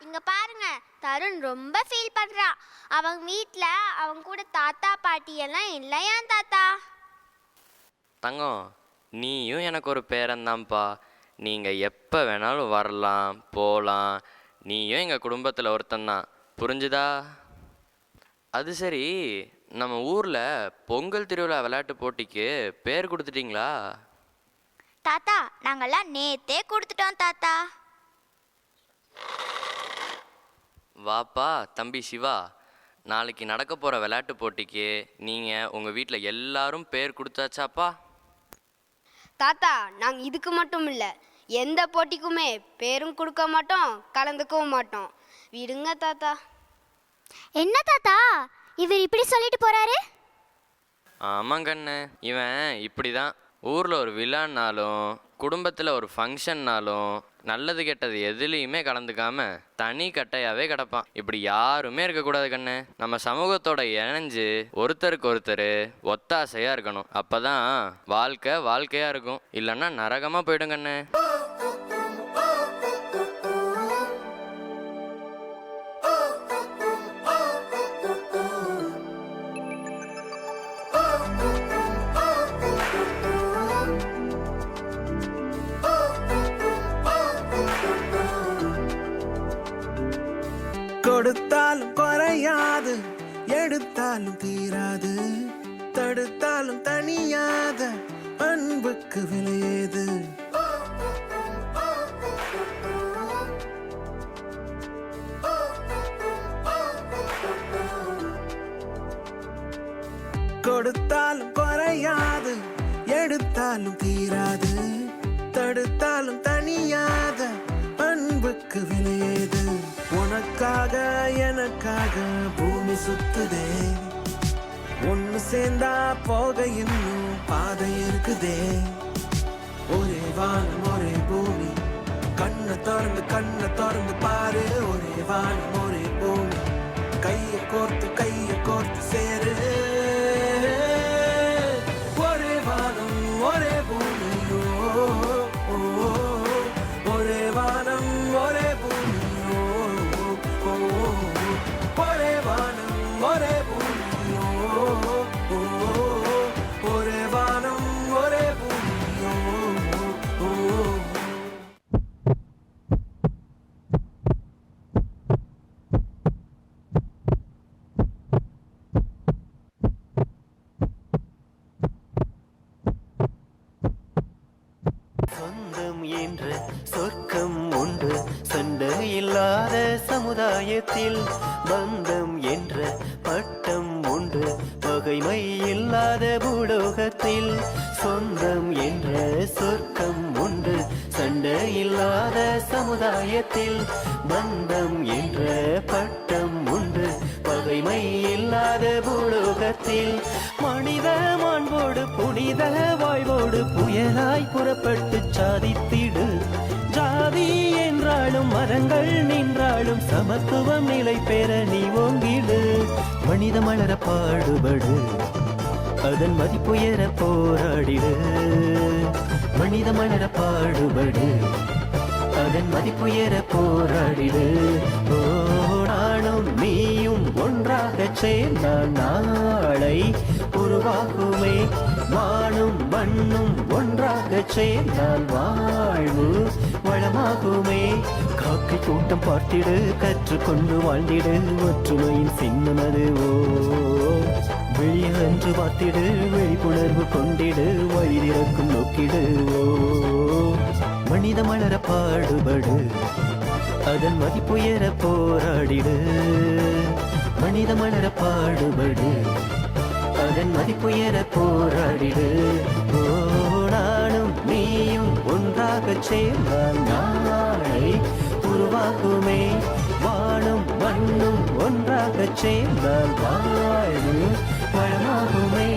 இங்க பாருங்க, தருண் ரொம்ப ஃபீல் பண்றான். அவங்க வீட்ல அவங்க கூட தாத்தா பாட்டி எல்லாம் இல்லையா தாத்தா? தங்கம், நீயும் எனக்கு ஒரு பேரன்தான்ப்பா. நீங்கள் எப்போ வேணாலும் வரலாம் போகலாம். நீயும் எங்கள் குடும்பத்தில் ஒருத்தந்தான், புரிஞ்சுதா? அது சரி, நம்ம ஊரில் பொங்கல் திருவிழா விளையாட்டு போட்டிக்கு பேர் கொடுத்துட்டிங்களா? தாத்தா, நாங்கெல்லாம் நேத்தே கொடுத்துட்டோம் தாத்தா. வாப்பா தம்பி சிவா, நாளைக்கு நடக்க போகிற விளையாட்டு போட்டிக்கு நீங்கள் உங்கள் வீட்டில் எல்லாரும் பேர் கொடுத்தாச்சாப்பா? தாத்தா, நாங்கள் இதுக்கு மட்டும் இல்லை, எந்த போட்டிக்குமே பேரும் கொடுக்க மாட்டோம், கலந்துக்கவும் மாட்டோம். விடுங்க தாத்தா. என்ன தாத்தா இவர் இப்படி சொல்லிட்டு போறாரு? ஆமாங்கண்ணு, இவன் இப்படி தான். ஊரில் ஒரு விழான்னாலும் குடும்பத்தில் ஒரு ஃபங்க்ஷன்னாலும் நல்லது கெட்டது எதுலேயுமே கலந்துக்காம தனி கட்டையாகவே கிடப்பான். இப்படி யாருமே இருக்கக்கூடாது கண்ணு. நம்ம சமூகத்தோட இணைஞ்சு ஒருத்தருக்கு ஒருத்தர் ஒத்தாசையாக இருக்கணும். அப்போ தான் வாழ்க்கையாக இருக்கும். இல்லைன்னா நரகமாக போயிடும் கண்ணு. கொடுத்தாலும் குறையாது, எடுத்தாலும் தீராது, தடுத்தாலும் தனியாத அன்புக்கு விலையேது. கொடுத்தாலும் குறையாது, எடுத்தாலும் தீராது, தடுத்தாலும் தனியாத அன்புக்கு விலையேது. உனக்காக எனக்காக பூமி சுத்துதே, ஒன்னு சேர்ந்தா போக இன்னும் பாதை இருக்குதே. ஒரே வானம் ஒரே பூமி, கண்ணை திறந்து பாரு. ஒரே வானம் ஒரே பூமி, கையை கோர்த்து சேரு. ஒரே வானம் ஒரே பூமி, ஒரே வானம் ஒரே பூமி, ஒரே வானம் ஒரே பூமி, ஒரே வானம் ஒரே பூமி. சொந்தம் என்ற சொர்க்கம் உண்டு சண்டை இல்லாத சமுதாயத்தில். பந்தம் என்ற பட்டம் உண்டு பகைமை இல்லாத பூலோகத்தில். சொந்தம் என்ற சொர்க்கம் உண்டு சண்டை இல்லாத சமுதாயத்தில். பந்தம் என்ற பட்டம் உண்டு பகைமை இல்லாத பூலோகத்தில். மனித மாண்போடு புனித வாழ்வோடு புயலாய் புறப்பட்டு சாதித்திடு. ஜாதி என்றாலும் மரங்கள் நின்றாலும் சமத்துவம் நிலை பெற நீ ஓங்கிடு. மனித மலர பாடுபடு, அதன் மதிப்புயர போராடிடு. மனித மலர பாடுபடு, அதன் மதிப்புயர போராடிடு. நானும் நீயும் ஒன்றாக சேர்ந்தால் நாளை உருவாகுமே. வானும் மண்ணும் ஒன்றாக சேர்ந்தால் வாழ்வு வளமாகுமே. காக்கை கூட்டம் பார்த்திடு, கற்றுக்கொண்டு வாழ்ந்திடு. ஒற்றுமையின் சின்னமது வெளியன்று பார்த்திடு, விழிப்புணர்வு கொண்டிடு. வழி திறக்கும் நோக்கிடு. மனித மலர பாடுபடு, அதன் மதிப்புயர போராடிடு. மனித மலர பாடுபடு, அதன் மதிப்புயர போராடிடு. நானும் நீயும் ஒன்றாக சேர்ந்தால் நாளை உருவாகுமே. வானும் மண்ணும் ஒன்றாக சேர்ந்தால் வாழ்வு வளமாகுமே.